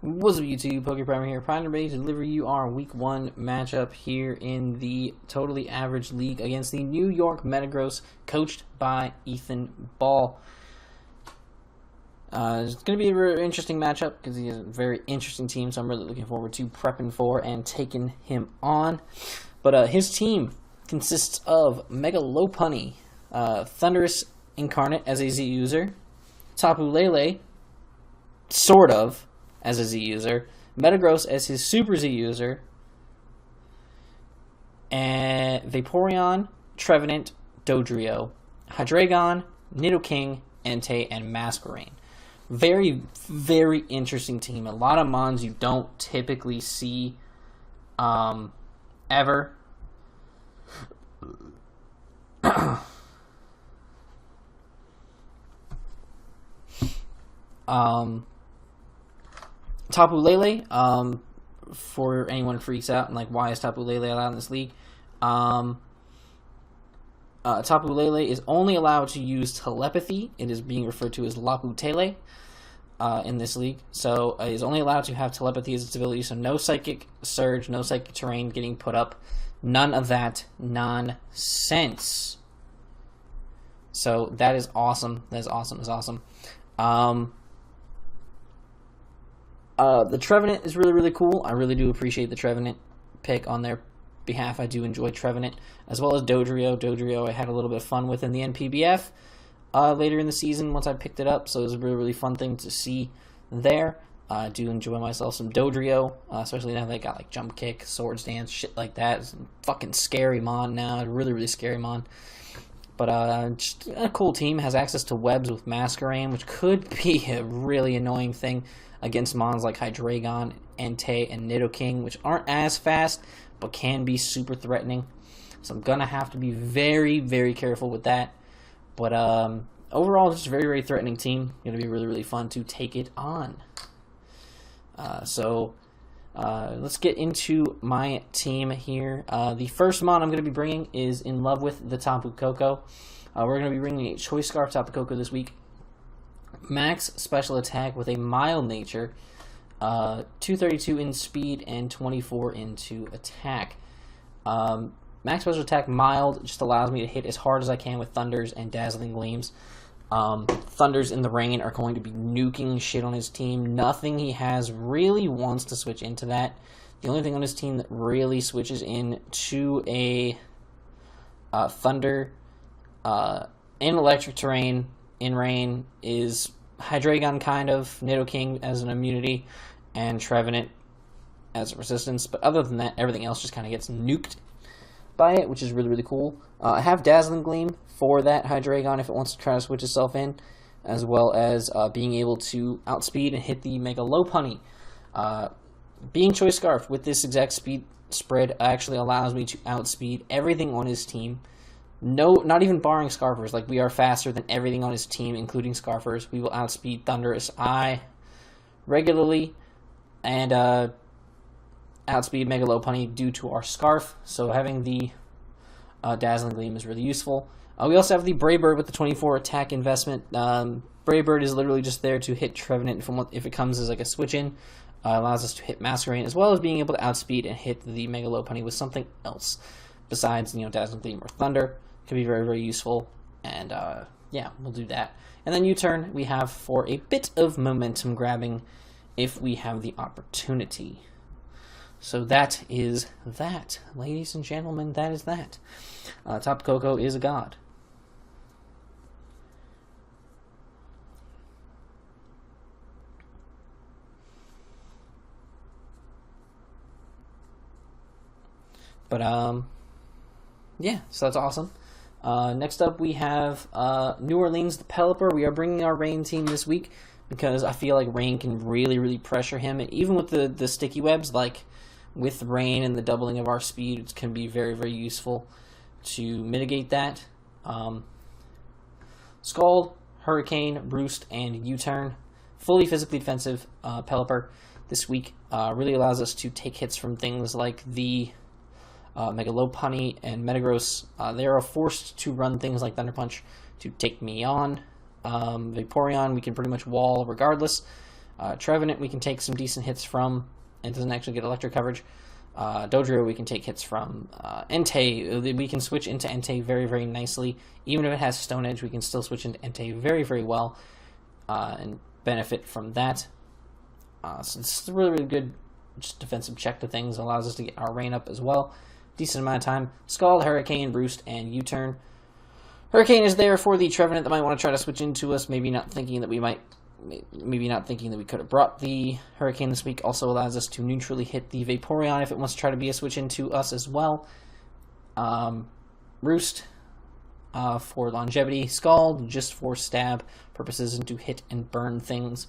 What's up, YouTube? PokePrimer here, ready to deliver you our Week 1 matchup here in the Totally Average League against the New York Metagross, coached by Ethanball. It's going to be a very interesting matchup because he has a very interesting team, so I'm really looking forward to prepping for and taking him on. But his team consists of Mega Lopunny, Thundurus Incarnate as a Z user, Tapu Lele, sort of, as a Z user, Metagross as his Super Z user, and Vaporeon, Trevenant, Dodrio, Hydreigon, Nidoking, Entei, and Masquerain. Very, very interesting team. A lot of mons you don't typically see ever. Tapu Lele, for anyone who freaks out and like, why is Tapu Lele allowed in this league? Tapu Lele is only allowed to use telepathy. It is being referred to as Lapu Tele in this league. So it is only allowed to have telepathy as its ability. So no psychic surge, no psychic terrain getting put up. None of that nonsense. So that is awesome. That is awesome. That's awesome. The Trevenant is really, really cool. I really do appreciate the Trevenant pick on their behalf. I do enjoy Trevenant, as well as Dodrio. Dodrio I had a little bit of fun with in the NPBF later in the season once I picked it up, so it was a really, really fun thing to see there. I do enjoy myself some Dodrio, especially now they got like Jump Kick, Swords Dance, shit like that. It's a fucking scary mon now, a really, really scary mon. But just a cool team, has access to webs with Masquerain, which could be a really annoying thing against mons like Hydreigon, Entei, and Nidoking, which aren't as fast, but can be super threatening. So I'm going to have to be very, very careful with that. But overall, just a very, very threatening team. Going to be really, really fun to take it on. Let's get into my team here. The first mon I'm going to be bringing is In Love With the Tapu Koko. We're going to be bringing a Choice Scarf Tapu Koko this week. Max special attack with a mild nature, 232 in speed and 24 into attack. Max special attack mild just allows me to hit as hard as I can with Thunders and Dazzling Gleams. Thunders in the rain are going to be nuking shit on his team. Nothing he has really wants to switch into that. The only thing on his team that really switches into a Thunder in electric terrain in rain is Hydreigon, kind of, Nidoking as an immunity, and Trevenant as a resistance. But other than that, everything else just kind of gets nuked by it, which is really, really cool. I have Dazzling Gleam for that Hydreigon if it wants to try to switch itself in, as well as being able to outspeed and hit the Mega Lopunny. Being Choice Scarf with this exact speed spread actually allows me to outspeed everything on his team. No, not even barring Scarfers. Like, we are faster than everything on his team, including Scarfers. We will outspeed Thundurus Eye regularly, and outspeed Mega Lopunny due to our Scarf. So having the Dazzling Gleam is really useful. We also have the Brave Bird with the 24 attack investment. Brave Bird is literally just there to hit Trevenant if it comes as like a switch in. Allows us to hit Masquerain, as well as being able to outspeed and hit the Mega Lopunny with something else besides, Dazzling Gleam or Thunder. Could be very, very useful, and yeah, we'll do that. And then U-turn we have for a bit of momentum grabbing if we have the opportunity. So that is that, ladies and gentlemen. That is that. Tapu Koko is a god. But yeah, so that's awesome. Next up, we have New Orleans, the Pelipper. We are bringing our Rain team this week because I feel like Rain can really, really pressure him. And even with the sticky webs, like with Rain and the doubling of our speed, it can be very, very useful to mitigate that. Scald, Hurricane, Roost, and U-turn. Fully physically defensive Pelipper this week really allows us to take hits from things like the Mega Lopunny and Metagross. They are forced to run things like Thunder Punch to take me on. Vaporeon, we can pretty much wall regardless. Trevenant we can take some decent hits from. It doesn't actually get electric coverage. Dodrio we can take hits from. Entei, we can switch into Entei very, very nicely. Even if it has Stone Edge, we can still switch into Entei very, very well and benefit from that. So this is a really, really good just defensive check to things. Allows us to get our rain up as well. Decent amount of time. Scald, Hurricane, Roost, and U-turn. Hurricane is there for the Trevenant that might want to try to switch into us. Maybe not thinking that we could have brought the Hurricane this week. Also allows us to neutrally hit the Vaporeon if it wants to try to be a switch into us as well. Roost for longevity. Scald just for stab purposes and to hit and burn things.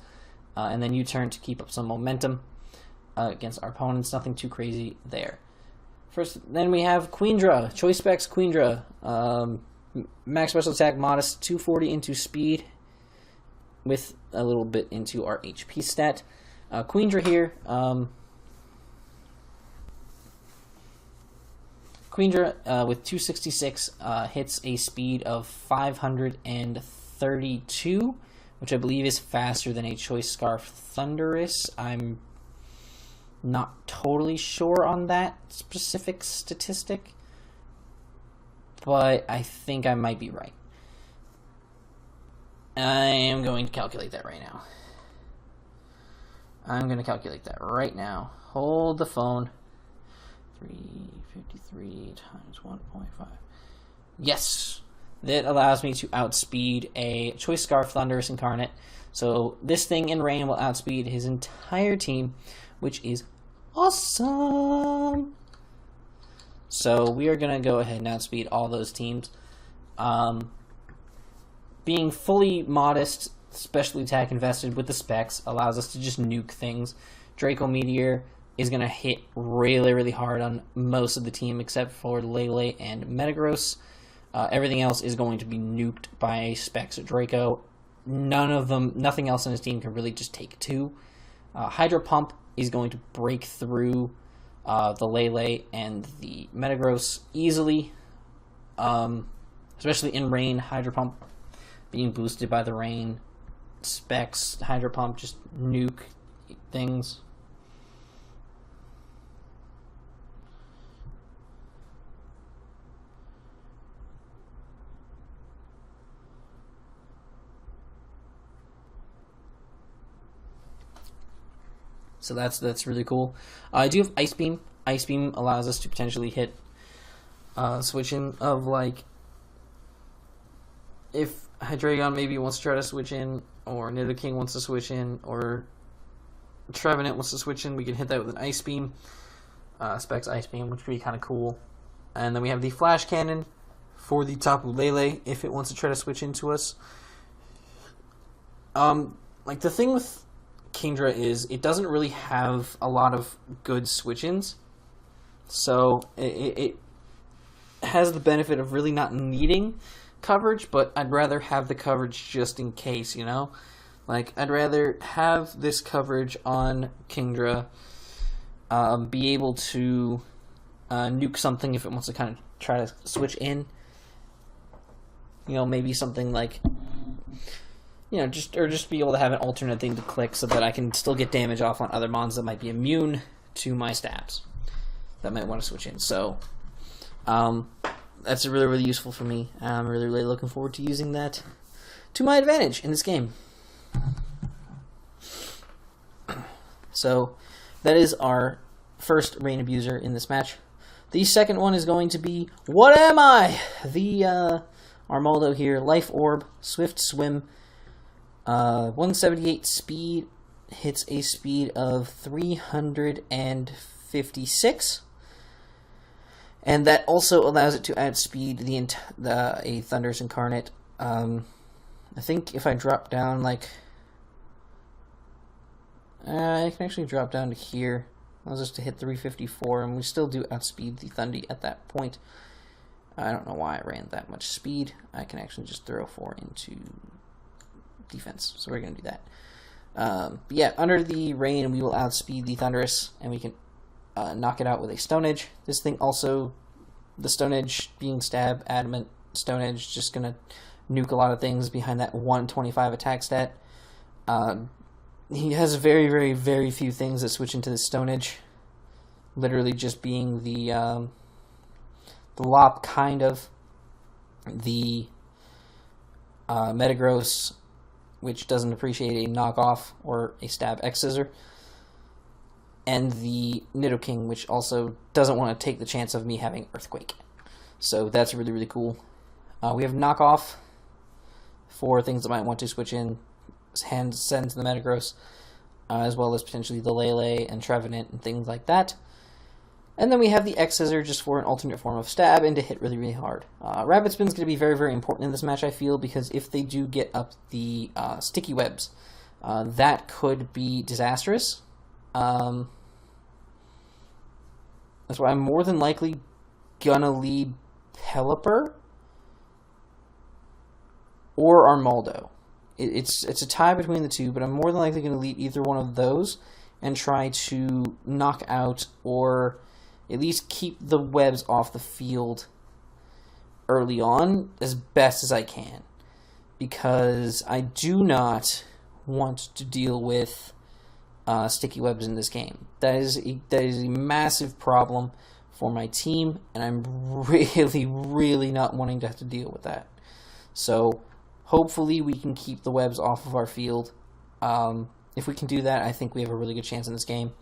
And then U-turn to keep up some momentum against our opponents. Nothing too crazy there. Then we have Kingdra, Choice Specs Kingdra. Max special attack, modest, 240 into speed, with a little bit into our HP stat. Kingdra here. Kingdra with 266 hits a speed of 532, which I believe is faster than a Choice Scarf Thunderous. I'm not totally sure on that specific statistic, but I think I might be right. I am going to calculate that right now. Hold the phone. 353 times 1.5. Yes! That allows me to outspeed a Choice Scarf Thunderous Incarnate. So this thing in rain will outspeed his entire team, which is awesome! So we are going to go ahead and outspeed all those teams. Being fully modest, special attack invested with the specs allows us to just nuke things. Draco Meteor is going to hit really, really hard on most of the team except for Lele and Metagross. Everything else is going to be nuked by specs Draco. Nothing else in his team can really just take two. Hydro Pump is going to break through the Lele and the Metagross easily. Especially in rain, Hydro Pump being boosted by the rain. Specs, Hydro Pump, just nuke things. So that's really cool. I do have Ice Beam. Ice Beam allows us to potentially hit switching of, like, if Hydreigon maybe wants to try to switch in, or Nidoking wants to switch in, or Trevenant wants to switch in, we can hit that with an Ice Beam. Specs Ice Beam, which would be kind of cool. And then we have the Flash Cannon for the Tapu Lele if it wants to try to switch into us. Like, the thing with Kingdra is it doesn't really have a lot of good switch-ins, so it has the benefit of really not needing coverage, but I'd rather have the coverage just in case, you know? Like, I'd rather have this coverage on Kingdra, be able to nuke something if it wants to kind of try to switch in. You know, maybe something like, you know, just be able to have an alternate thing to click so that I can still get damage off on other mons that might be immune to my stabs that might want to switch in. So, that's really, really useful for me. I'm really, really looking forward to using that to my advantage in this game. So, that is our first Rain Abuser in this match. The second one is going to be, what am I? The Armaldo here, Life Orb, Swift Swim, 178 speed, hits a speed of 356, and that also allows it to outspeed a Thunderous Incarnate. I think if I drop down, like, I can actually drop down to here, allows us to hit 354, and we still do outspeed the Thundy at that point. I don't know why I ran that much speed. I can actually just throw 4 into defense, so we're going to do that. But yeah, under the rain, we will outspeed the Thunderous, and we can knock it out with a Stone Edge. This thing also, the Stone Edge being stab, adamant, Stone Edge, just going to nuke a lot of things behind that 125 attack stat. he has very, very, very few things that switch into the Stone Edge. Literally just being the Lop, kind of, the Metagross, which doesn't appreciate a knockoff or a stab X scissor, and the Nidoking, which also doesn't want to take the chance of me having Earthquake. So that's really, really cool. We have knockoff for things that might want to switch in, send to the Metagross, as well as potentially the Lele and Trevenant and things like that. And then we have the X Scissor just for an alternate form of stab and to hit really, really hard. Rapid Spin is going to be very, very important in this match, I feel, because if they do get up the sticky webs, that could be disastrous. That's why I'm more than likely gonna lead Pelipper or Armaldo. It's a tie between the two, but I'm more than likely going to lead either one of those and try to knock out or at least keep the webs off the field early on as best as I can, because I do not want to deal with sticky webs in this game. That is a massive problem for my team, and I'm really, really not wanting to have to deal with that. So hopefully we can keep the webs off of our field. If we can do that, I think we have a really good chance in this game.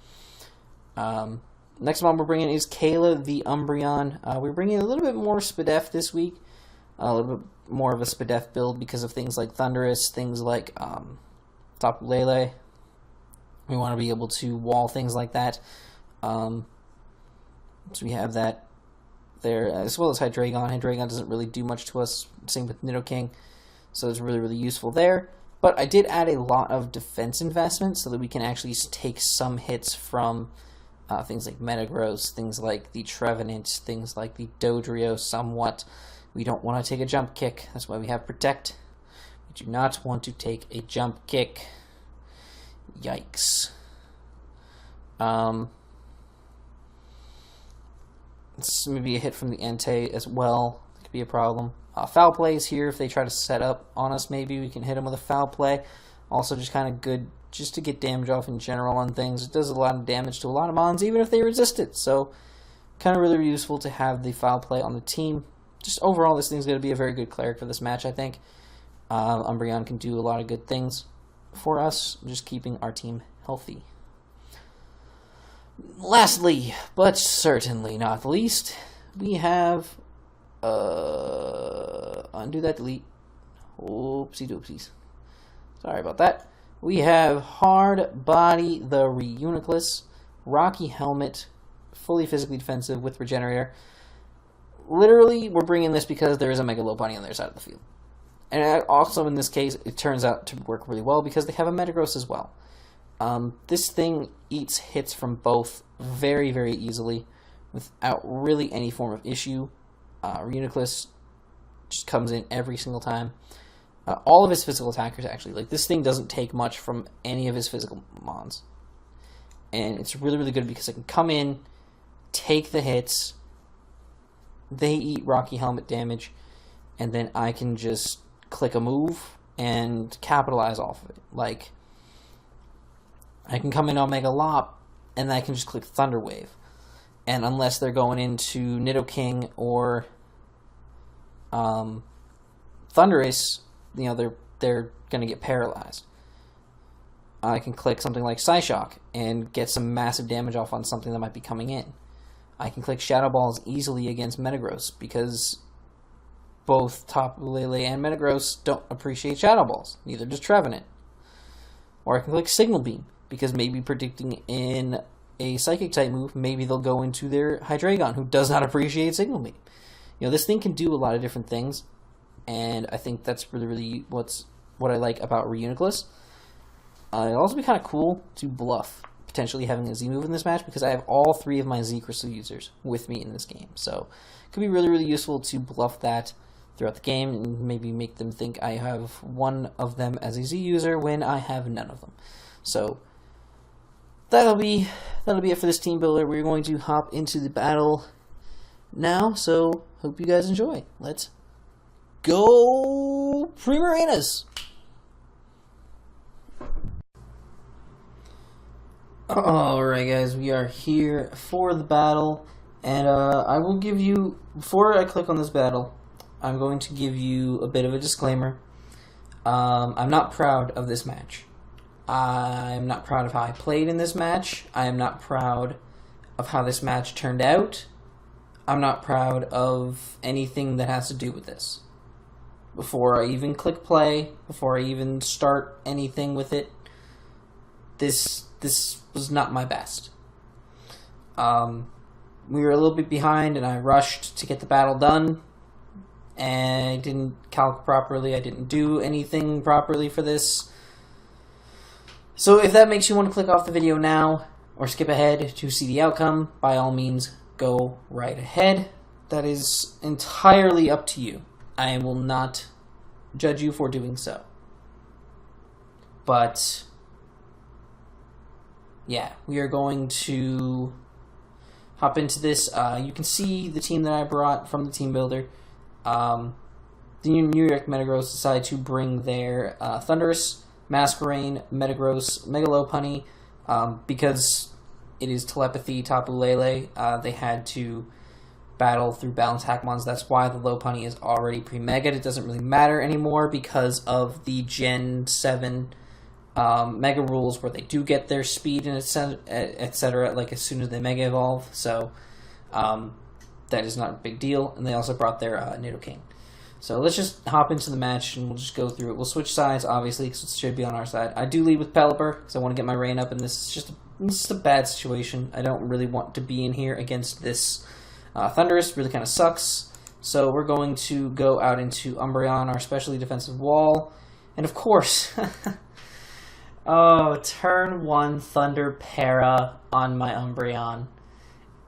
Next one we're bringing is Kayla the Umbreon. We're bringing a little bit more Spadef this week. A little bit more of a Spadef build because of things like Thundurus, things like Tapu Lele. We want to be able to wall things like that. So we have that there, as well as Hydreigon. Hydreigon doesn't really do much to us. Same with Nidoking. So it's really, really useful there. But I did add a lot of defense investment so that we can actually take some hits from things like Metagross, things like the Trevenant, things like the Dodrio somewhat. We don't want to take a jump kick. That's why we have Protect. We do not want to take a jump kick. Yikes. It's maybe a hit from the Entei as well. It could be a problem. Foul play is here. If they try to set up on us, maybe we can hit them with a foul play. Also just kind of good just to get damage off in general on things. It does a lot of damage to a lot of mons, even if they resist it. So kind of really useful to have the foul play on the team. Just overall, this thing's going to be a very good cleric for this match, I think. Umbreon can do a lot of good things for us, just keeping our team healthy. Lastly, but certainly not least, we have undo that, delete. Oopsie doopsies. Sorry about that. We have Hard Body the Reuniclus, Rocky Helmet, fully physically defensive with Regenerator. Literally, we're bringing this because there is a Mega Lopunny on their side of the field. And also in this case, it turns out to work really well because they have a Metagross as well. This thing eats hits from both very, very easily without really any form of issue. Reuniclus just comes in every single time. All of his physical attackers, actually. Like, this thing doesn't take much from any of his physical mons. And it's really, really good because it can come in, take the hits, they eat Rocky Helmet damage, and then I can just click a move and capitalize off of it. Like, I can come in on Mega Lop, and then I can just click Thunder Wave. And unless they're going into Nidoking or Thundurus, you know, they're going to get paralyzed. I can click something like Psyshock and get some massive damage off on something that might be coming in. I can click Shadow Balls easily against Metagross because both Tapu Lele and Metagross don't appreciate Shadow Balls. Neither does Trevenant. Or I can click Signal Beam because maybe predicting in a Psychic type move, maybe they'll go into their Hydreigon who does not appreciate Signal Beam. You know, this thing can do a lot of different things, and I think that's really, really what I like about Reuniclus. It'll also be kind of cool to bluff potentially having a Z move in this match because I have all three of my Z Crystal users with me in this game. So it could be really, really useful to bluff that throughout the game and maybe make them think I have one of them as a Z user when I have none of them. So that'll be it for this team builder. We're going to hop into the battle now, so hope you guys enjoy. Let's go Primarinas! Alright guys, we are here for the battle, and I will give you, before I click on this battle, I'm going to give you a bit of a disclaimer. I'm not proud of this match. I'm not proud of how I played in this match. I am not proud of how this match turned out. I'm not proud of anything that has to do with this. Before I even click play, before I even start anything with it, this was not my best. We were a little bit behind, and I rushed to get the battle done, and I didn't calc properly. I didn't do anything properly for this. So if that makes you want to click off the video now, or skip ahead to see the outcome, by all means, go right ahead. That is entirely up to you. I will not judge you for doing so. But yeah, we are going to hop into this. You can see the team that I brought from the team builder. The York Metagross decided to bring their Thundurus, Masquerain, Metagross, Megalopunny, because it is Telepathy Tapu Lele. They had to battle through Balance Hackmons. That's why the Lopunny is already pre-mega'd. It doesn't really matter anymore because of the Gen 7 Mega rules where they do get their speed and etc. like as soon as they Mega Evolve. So that is not a big deal. And they also brought their Nidoking. So let's just hop into the match and we'll just go through it. We'll switch sides, obviously, because it should be on our side. I do lead with Pelipper because I want to get my rain up, and this is just a bad situation. I don't really want to be in here against this Thundurus. Really kind of sucks. So we're going to go out into Umbreon, our specially defensive wall. And of course, oh, turn 1 Thunder Para on my Umbreon.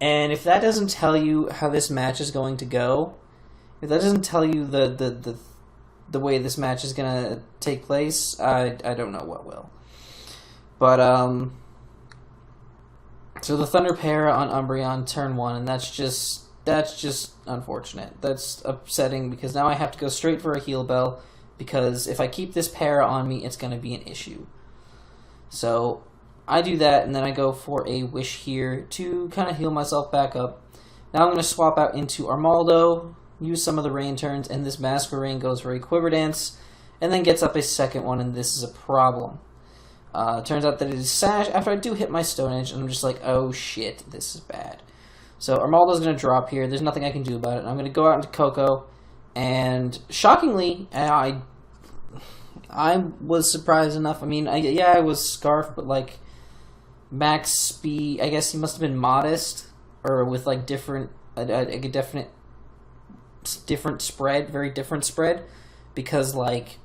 And if that doesn't tell you how this match is going to go, if that doesn't tell you the way this match is going to take place, I don't know what will. But, so the Thunder Para on Umbreon turn 1, and that's just unfortunate. That's upsetting because now I have to go straight for a Heal Bell, because if I keep this Para on me, it's going to be an issue. So I do that, and then I go for a Wish here to kind of heal myself back up. Now I'm going to swap out into Armaldo, use some of the rain turns, and this Masquerain goes for a Quiver Dance, and then gets up a second one, and this is a problem. Turns out that it is Sash after I do hit my Stone Edge, and I'm just like, oh shit, this is bad. So Armaldo's going to drop here. There's nothing I can do about it. I'm going to go out into Koko, and shockingly, I was surprised enough. I mean, I was Scarf, but like max speed, I guess he must have been modest, or with like different, a different spread, very different spread, because like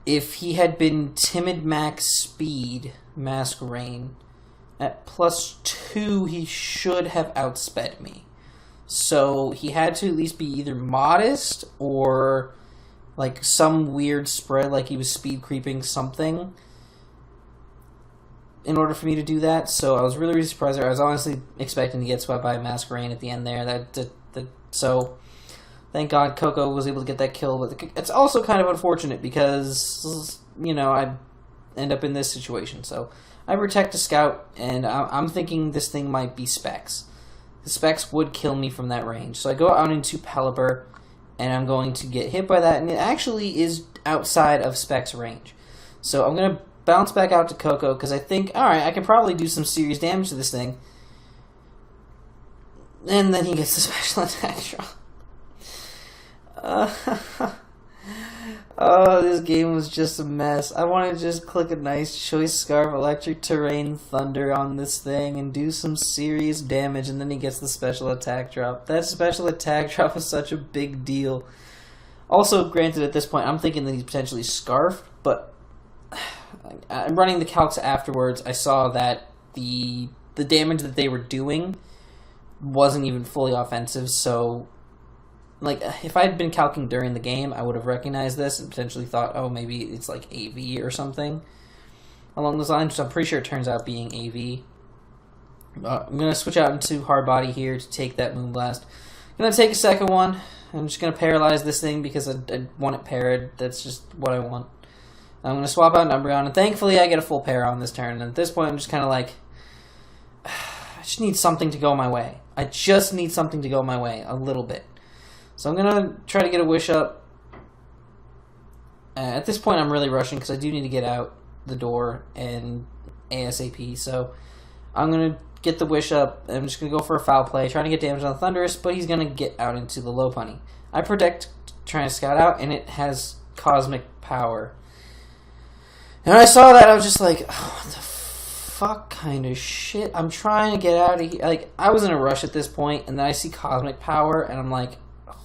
if he had been timid max speed Masquerain at +2, he should have outsped me. So he had to at least be either modest or like some weird spread, like he was speed creeping something, in order for me to do that. So I was really surprised there. I was honestly expecting to get swept by Masquerain at the end there. So thank God Koko was able to get that kill, but it's also kind of unfortunate because, you know, I end up in this situation. So I protect a Scout, and I'm thinking this thing might be Specs. The Specs would kill me from that range. So I go out into Pelipper, and I'm going to get hit by that, and it actually is outside of Specs range. So I'm going to bounce back out to Koko, because I think, alright, I can probably do some serious damage to this thing. And then he gets the special attack drop. Oh, this game was just a mess. I want to just click a nice Choice Scarf, Electric Terrain, Thunder on this thing and do some serious damage, and then he gets the special attack drop. That special attack drop was such a big deal. Also, granted, at this point, I'm thinking that he's potentially Scarf, but I'm running the calcs afterwards. I saw that the damage that they were doing wasn't even fully offensive, so like, if I had been calcing during the game, I would have recognized this and potentially thought, oh, maybe it's like AV or something along those lines, so I'm pretty sure it turns out being AV. I'm going to switch out into Hard Body here to take that Moonblast. I'm going to take a second one. I'm just going to paralyze this thing because I want it parried. That's just what I want. I'm going to swap out Umbreon, and thankfully I get a full pair on this turn. And at this point, I'm just kind of like, I just need something to go my way. I just need something to go my way a little bit. So I'm going to try to get a Wish Up. At this point, I'm really rushing because I do need to get out the door and ASAP. So I'm going to get the Wish Up. I'm just going to go for a foul play, trying to get damage on the Thundurus, but he's going to get out into the Lopunny. I predict trying to scout out, and it has Cosmic Power. And when I saw that, I was just like, oh, what the fuck kind of shit? I'm trying to get out of here. Like, I was in a rush at this point, and then I see Cosmic Power, and I'm like,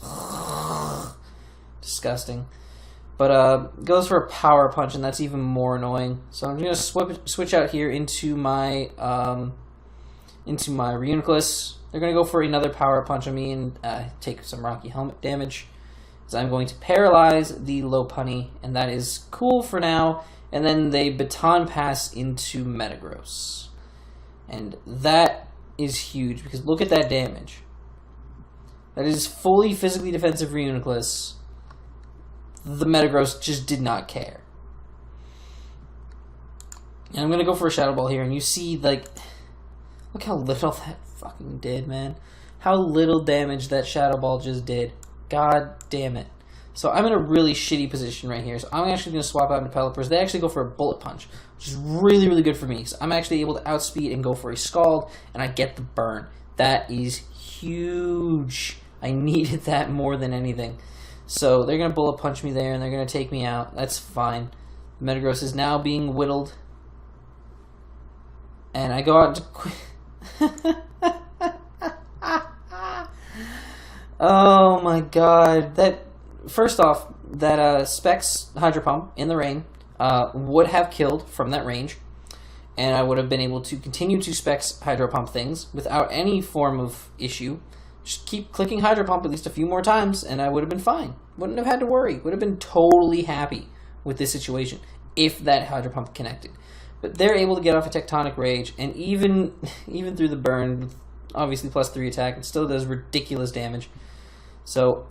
ugh, disgusting. But goes for a Power Punch, and that's even more annoying. So I'm going to switch out here into my Reuniclus. They're going to go for another Power Punch on me and take some Rocky Helmet damage. So I'm going to paralyze the Lopunny, and that is cool for now. And then they Baton Pass into Metagross. And that is huge, because look at that damage. That is fully physically defensive Reuniclus. The Metagross just did not care. And I'm going to go for a Shadow Ball here, and you see, like, look how little that fucking did, man. How little damage that Shadow Ball just did. God damn it. So I'm in a really shitty position right here. So I'm actually going to swap out into Pelipper's. They actually go for a Bullet Punch, which is really, really good for me. So I'm actually able to outspeed and go for a Scald, and I get the burn. That is huge. I needed that more than anything. So they're going to Bullet Punch me there, and they're going to take me out. That's fine. Metagross is now being whittled. And I go out to... Oh my god. First off, that Specs Hydro Pump in the rain would have killed from that range, and I would have been able to continue to Specs Hydro Pump things without any form of issue. Just keep clicking Hydro Pump at least a few more times, and I would have been fine. Wouldn't have had to worry. Would have been totally happy with this situation if that Hydro Pump connected. But they're able to get off a Tectonic Rage, and even through the burn, obviously +3 attack, it still does ridiculous damage. So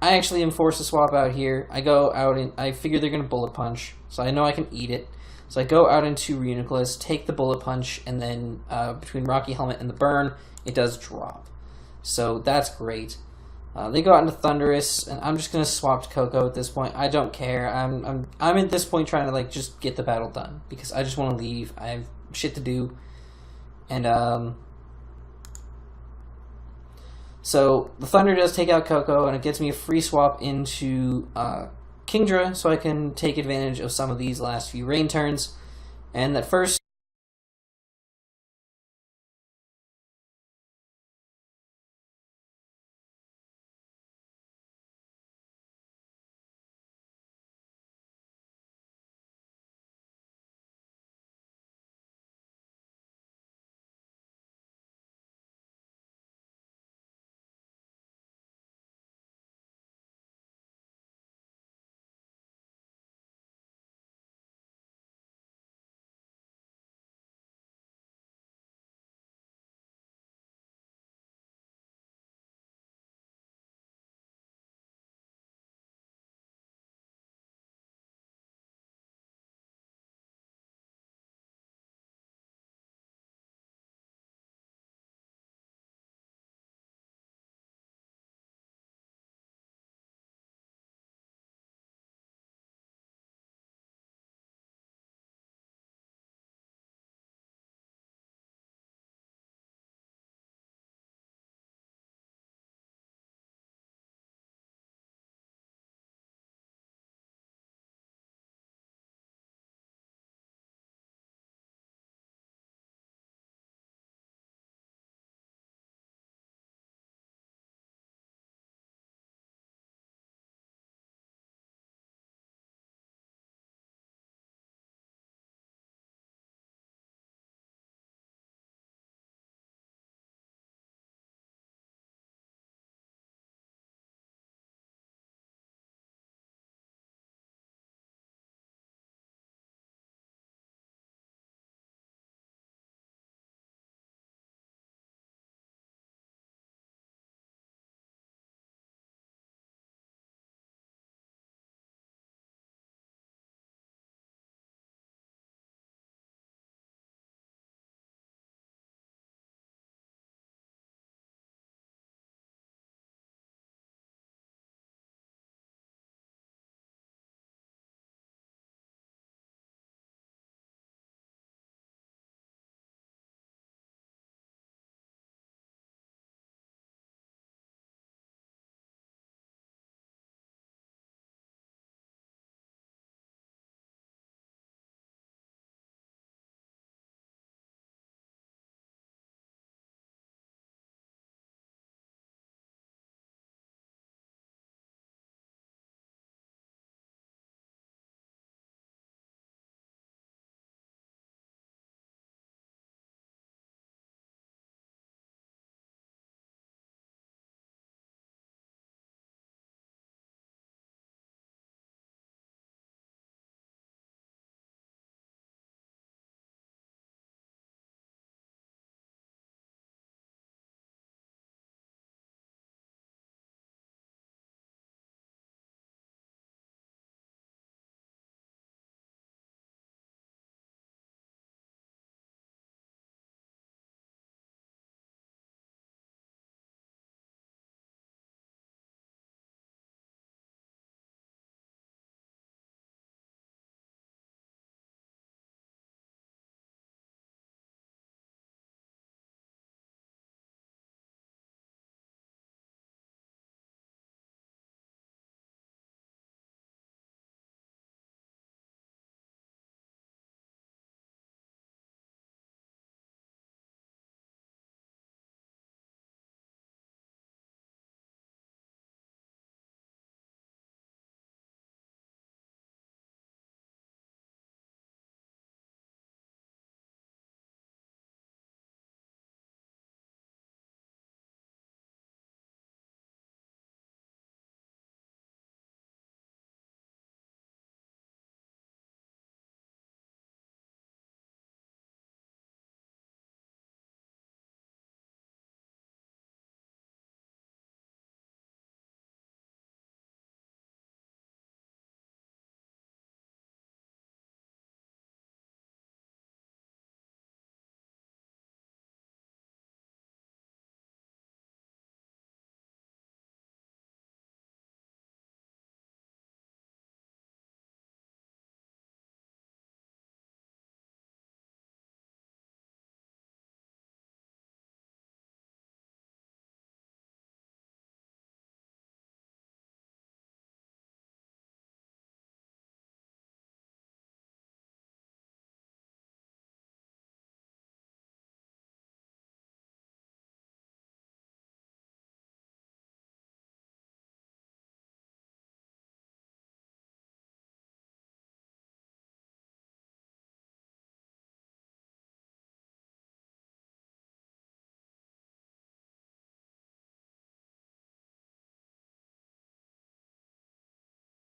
I actually am forced to swap out here. I go out and I figure they're going to Bullet Punch, so I know I can eat it. So I go out into Reuniclus, take the Bullet Punch, and then between Rocky Helmet and the burn, it does drop. So that's great. They go out into Thundurus, and I'm just going to swap to Koko at this point. I don't care. I'm at this point trying to like just get the battle done, because I just want to leave. I have shit to do. And so the Thunder does take out Koko, and it gets me a free swap into Kingdra, so I can take advantage of some of these last few rain turns. And that first